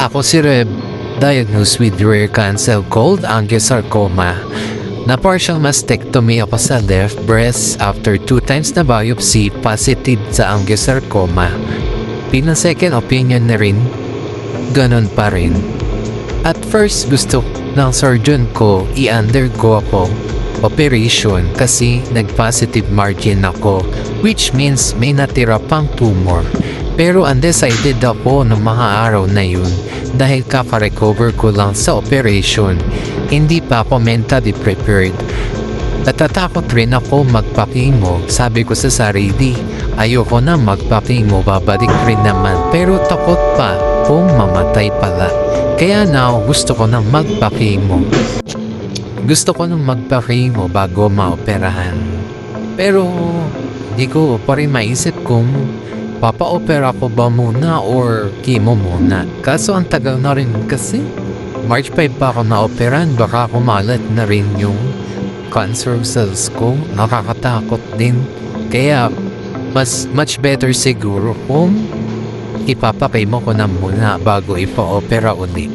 Ako si Reb, diagnosed with rare cancer called angiosarcoma. Na partial mastectomy ako sa left breast after 2 times na biopsy positive sa angiosarcoma. Bilang second opinion na rin, ganun pa rin. At first gusto ng surgeon ko i-undergo ako operation kasi nag-positive margin ako, which means may natira pang tumor. Pero undecided ako ng mga araw na yun dahil kaka-recover ko lang sa operation. Hindi pa ako mentally prepared. Natatakot rin ako magpa-chemo. Sabi ko sa sarili, ayoko na magpa-chemo, babalik rin naman. Pero takot pa kung mamatay pala. Kaya now gusto ko nang magpa-chemo. Gusto ko nang magpa-chemo bago maoperahan. Pero di ko pa rin maisip kung papa-opera ko ba muna or chemo muna. Kaso ang tagal na rin kasi. March 5 pa ako na-operan, baka kumalat na rin yung cancer cells ko. Nakakatakot din. Kaya much better siguro kung ipapakimo ko na muna bago ipa-opera ulit.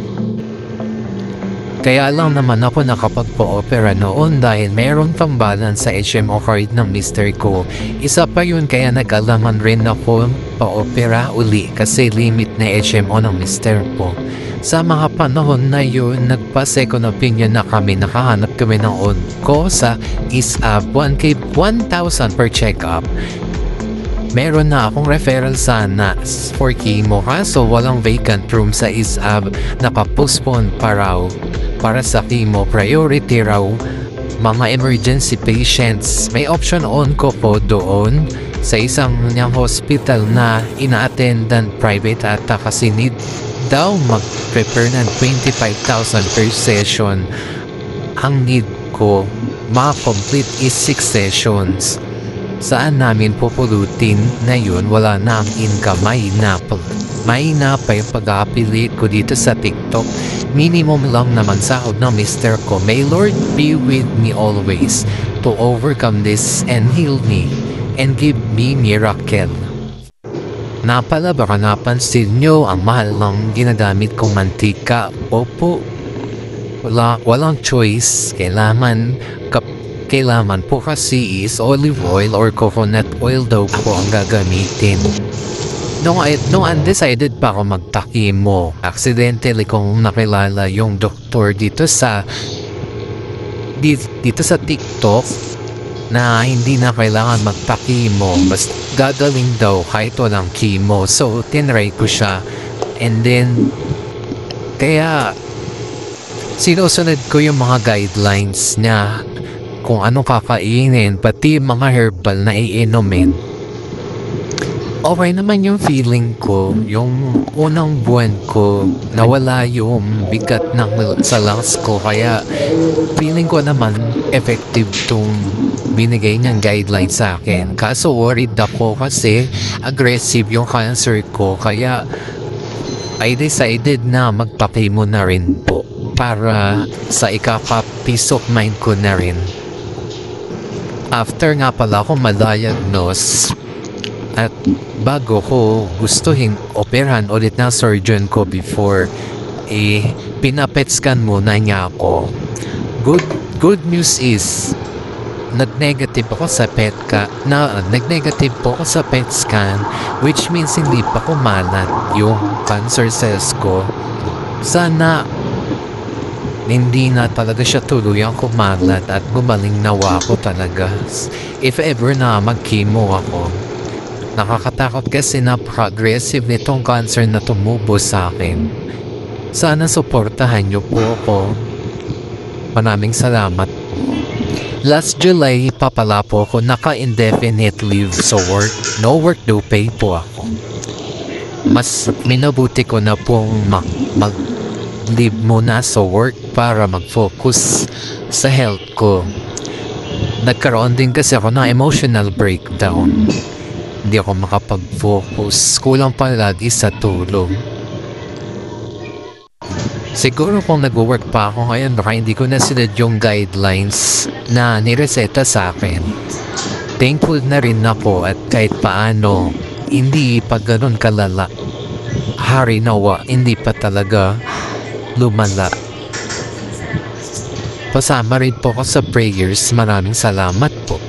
Kaya lang naman ako nakapagpa-opera noon dahil meron pang balance sa HMO card ng mister ko. Isa pa yun kaya nag-alaman rin ako pa-opera uli kasi limit na HMO ng mister ko. Sa mga panahon na yun, nagpa-second opinion na kami, nakahanap kami ng onco sa ISAB 1,000 per check-up. Meron na akong referral sana for chemo kaso walang vacant room sa ISAB, naka-postpone pa raw para sa chemo, priority raw mga emergency patients. May option onco po doon sa isang niyang hospital na ina-attendan private ata kasi need daw mag-prepare ng 25,000 per session. Ang need ko ma-complete is 6 sessions. Saan namin pupulutin na yun? Wala na ang income. Mahina pa yung pag-aapili ko dito sa TikTok. Minimum lang naman sahod ng mister ko. May Lord be with me always to overcome this and heal me and give me miracle. Napala baka napansin nyo ang mahal ng ginagamit kong mantika. Opo, walang choice. Kailangan po kasi is olive oil or coconut oil daw po ang gagamitin. Nung undecided pa ako magpa-chemo, accidentally kong nakilala yung doktor dito sa TikTok na hindi na kailangan magpa-chemo, mas gagaling daw kahit walang chemo. So, tinry ko siya. And then, kaya, sinusunod ko yung mga guidelines niya kung anong kakainin, pati mga herbal na iinumin. Okay naman yung feeling ko, yung unang buwan ko, nawala yung bigat sa lungs ko, kaya feeling ko naman effective tong binigay niyang guidelines sa akin. Kaso worried ako kasi aggressive yung cancer ko, kaya I decided na magpa-chemo na rin po para sa ikaka-peace of mind ko na rin. After nga pala ako ma-diagnose at bago ko gustuhin operahan ulit ng surgeon ko before, pinapet scan muna niya ako. Good news is nag-negative po ako sa PET scan, which means hindi pa kumalat yung cancer cells ko. Sana hindi na talaga siya tuluyang kumalat at gumaling nawa ako talaga. If ever na mag-chemo ako, nakakatakot kasi napaka-aggressive nitong cancer na tumubo sa akin. Sana suportahan niyo po ako. Maraming salamat. Last July pa pala po ako naka-indefinite leave sa work. No work, no pay po ako. Mas minabuti ko na pong mag-leave muna sa work para mag-focus sa health ko. Nagkaroon din kasi ako ng emotional breakdown. Hindi ako makapag-focus. Kulang pa lagi sa tulog. Siguro kung nag-work pa ako ngayon, baka hindi ko na sinad yung guidelines na nireseta sa akin. Thankful na rin ako at kahit paano, hindi pa ganun kalala. Hari nawa, hindi pa talaga lumala. Pasama rin po ako sa prayers. Maraming salamat po.